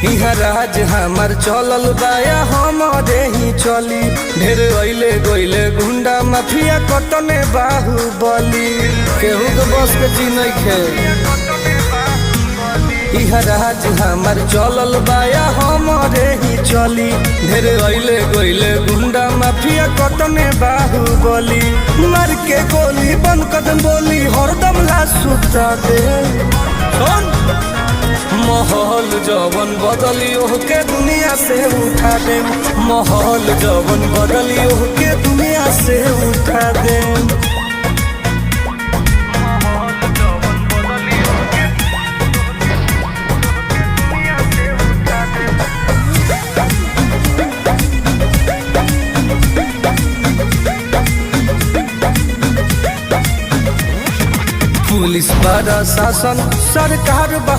इहा राज हमार चलल बाया हमारे ही चली। ढेर अइले गइले गुंडा माफिया कटने बाहुबली, केहू के बस के चीज नइखे। इहा राज हमार चलल बाया हमारे ही चली। ढेर अइले गइले गुंडा माफिया कटने बाहुबली। मार के गोली बंद कदम बोली हरदम ला सुता दे। माहौल जवन बदली ओके दुनिया से उठा दे। माहौल जवन बदली ओके दुनिया से उठा दे। पुलिस प्रशासन सरकार बा